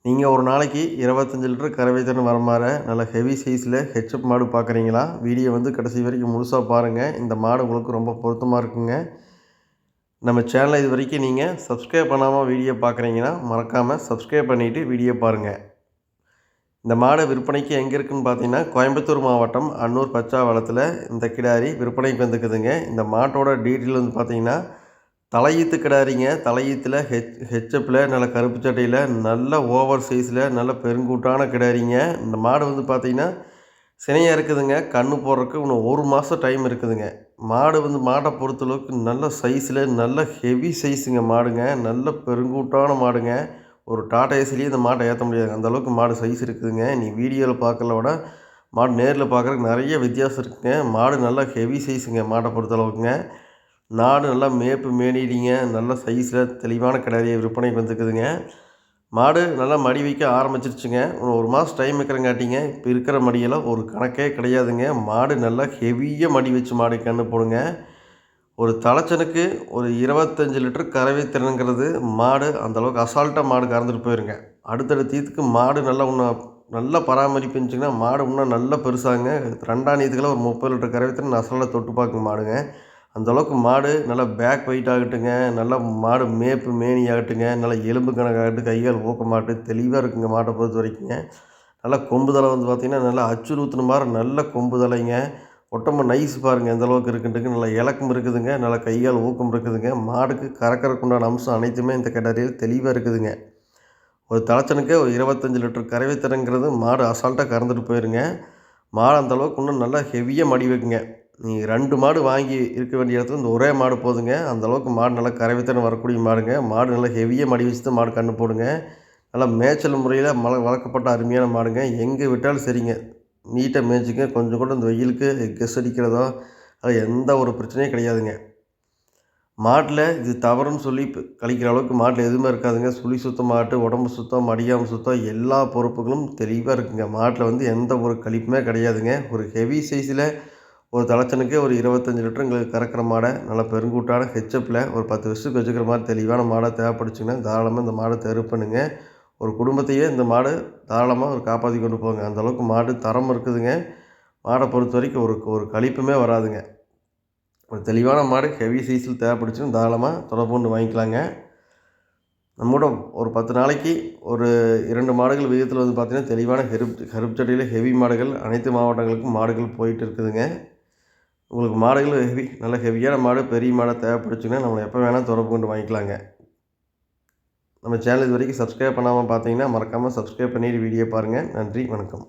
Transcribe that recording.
நீங்கள் ஒரு நாளைக்கு 25 லிட்டர் கறவை திறன் வர மாதிரி நல்ல ஹெவி சைஸில் ஹெச்எப் மாடு பார்க்குறீங்களா? வீடியோ கடைசி வரைக்கும் முழுசாக பாருங்கள். இந்த மாடு உங்களுக்கு ரொம்ப பொருத்தமாக இருக்குங்க. நம்ம சேனலை இது வரைக்கும் நீங்கள் சப்ஸ்கிரைப் பண்ணாமல் வீடியோ பார்க்குறீங்கன்னா மறக்காமல் சப்ஸ்கிரைப் பண்ணிவிட்டு வீடியோ பாருங்கள். இந்த மாடு விற்பனைக்கு எங்கே இருக்குதுன்னு பார்த்தீங்கன்னா, கோயம்புத்தூர் மாவட்டம் அன்னூர் பச்சாவளத்தில் இந்த கிடாரி விற்பனைக்கு வந்துக்குதுங்க. இந்த மாட்டோட டீட்டெயில் பார்த்தீங்கன்னா, தலையீத்து கிடாரிங்க. தலையீத்தில் ஹெச்எப்பில் நல்ல கருப்பு சட்டையில் நல்ல ஓவர் சைஸில் நல்ல பெருங்கூட்டான கிடாரிங்க. இந்த மாடு பார்த்திங்கன்னா சினையாக இருக்குதுங்க. கன்று போடுறதுக்கு இன்னும் 1 மாதம் டைம் இருக்குதுங்க. மாட்டை பொறுத்தளவுக்கு நல்ல சைஸில் நல்ல ஹெவி சைஸுங்க மாடுங்க. நல்ல பெருங்கூட்டான மாடுங்க. ஒரு டாடா ஏசிலேயே இந்த மாட்டை ஏற்ற முடியாது, அந்தளவுக்கு மாடு சைஸ் இருக்குதுங்க. நீ வீடியோவில் பார்க்கல விட மாடு நேரில் பார்க்குறதுக்கு நிறைய வித்தியாசம் இருக்குதுங்க. மாடு நல்லா ஹெவி சைஸுங்க. மாட்டை பொறுத்தளவுக்குங்க நாடு நல்லா மேப்பு மேனிடிங்க. நல்ல சைஸில் தெளிவான கிடாரியை விற்பனைக்கு வந்துக்குதுங்க. மாடு நல்லா மடி வைக்க ஆரம்பிச்சிருச்சுங்க. 1 மாதம் டைம் இருக்கிறங்காட்டிங்க இப்போ இருக்கிற மடியெல்லாம் ஒரு கணக்கே கிடையாதுங்க. மாடு நல்லா ஹெவியாக மடி வச்சு மாடு கன்று போடுங்க. ஒரு தலைச்சனுக்கு ஒரு 25 லிட்டர் கறவை திறனுங்கிறது மாடு அந்தளவுக்கு அசால்ட்டாக மாடு கறந்துட்டு போயிருங்க. அடுத்தடுத்தீத்துக்கு மாடு நல்லா பராமரிப்பு இருந்துச்சுங்கன்னா மாடு இன்னும் நல்லா பெருசாங்க. 2ஆம் நீத்துக்கெல்லாம் ஒரு 30 லிட்டர் கறவை திறன் அசலாக தொட்டு பார்க்குங்க மாடுங்க. அந்தளவுக்கு மாடு நல்லா பேக் வெயிட் ஆகட்டுங்க. நல்லா மாடு மேப்பு மேனி ஆகட்டுங்க. நல்லா எலும்பு கணக்காகட்டும், கைகால் ஊக்கமாகட்டும் தெளிவாக இருக்குங்க. மாட்டை பொறுத்த வரைக்குங்க நல்லா கொம்பு தலை பார்த்திங்கன்னா நல்லா அச்சுறு ஊற்றுன மாதிரி நல்ல கொம்பு தலைங்க. ஒட்டம்பு நைஸ் பாருங்கள் எந்தளவுக்கு இருக்குன்ட்டுங்க. நல்லா இலக்கம் இருக்குதுங்க. நல்லா கைகால் ஊக்கம் இருக்குதுங்க. மாடுக்கு கறக்கறக்கு உண்டான அம்சம் அனைத்துமே இந்த கிடாரியில் தெளிவாக இருக்குதுங்க. ஒரு தலைச்சனுக்கே ஒரு 25 லிட்டர் கறவை திறங்கிறது மாடு அசால்ட்டாக கறந்துட்டு போயிருங்க. மாடு அந்தளவுக்கு இன்னும் நல்லா ஹெவியாக மடி வைக்குங்க. நீங்கள் 2 மாடு வாங்கி இருக்க வேண்டிய இடத்துல இந்த ஒரே மாடு போதுங்க. அந்தளவுக்கு மாடு நல்லா கறவைத்தனம் வரக்கூடிய மாடுங்க. மாடு நல்லா ஹெவியாக மடி வச்சு தான் மாடு கன்று போடுங்க. நல்லா மேய்ச்சல் முறையில் வளர்க்கப்பட்ட அருமையான மாடுங்க. எங்கே விட்டாலும் சரிங்க, நீட்டாக மேய்ச்சிங்க. கொஞ்சம் கூட இந்த வெயிலுக்கு கெஸ் அடிக்கிறதோ அது எந்த ஒரு பிரச்சனையும் கிடையாதுங்க. மாட்டில் இது தவறுன்னு சொல்லி கழிக்கிற அளவுக்கு மாட்டில் எதுவுமே இருக்காதுங்க. சுழி சுத்தமாகட்டும், உடம்பு சுத்தம், மடியாமல் சுத்தம் எல்லா பொறுப்புகளும் தெளிவாக இருக்குங்க. மாட்டில் எந்த ஒரு கழிப்புமே கிடையாதுங்க. ஒரு ஹெவி சைஸில் ஒரு தலைச்சனுக்கே ஒரு 25 லிட்டர் எங்களுக்கு கறக்கிற மாடை நல்லா பெருங்கூட்டான ஹெச்எப்பில் ஒரு 10 வருஷத்துக்கு வச்சுக்கிற மாதிரி தெளிவான மாடை தேவைப்படுச்சுங்கன்னா தாராளமாக இந்த மாடை தேர்வு பண்ணுங்க. ஒரு குடும்பத்தையே இந்த மாடு தாராளமாக காப்பாற்றி கொண்டு போங்க. அந்தளவுக்கு மாடு தரம் இருக்குதுங்க. மாடை பொறுத்த வரைக்கும் ஒரு கழிப்புமே வராதுங்க. ஒரு தெளிவான மாடு ஹெவி சைஸில் தேவைப்படுச்சுன்னு தாராளமாக தொடர்பு கொண்டு வாங்கிக்கலாங்க. நம்மோட ஒரு 10 நாளைக்கு ஒரு 2 மாடுகள் விகிதத்தில் பார்த்திங்கன்னா தெளிவான கருப்பு சட்டையில் ஹெவி மாடுகள் அனைத்து மாவட்டங்களுக்கும் மாடுகள் போயிட்டு இருக்குதுங்க. உங்களுக்கு மாடுகள் நல்ல ஹெவியான மாடு, பெரிய மாடாக தேவைப்படுச்சுன்னா நம்மளை எப்போ வேணால் தொடர்பு கொண்டு வாங்கிக்கலாங்க. நம்ம சேனல் இது வரைக்கும் சப்ஸ்கிரைப் பண்ணாமல் பார்த்தீங்கன்னா மறக்காமல் சப்ஸ்கிரைப் பண்ணிவிட்டு வீடியோ பாருங்கள். நன்றி, வணக்கம்.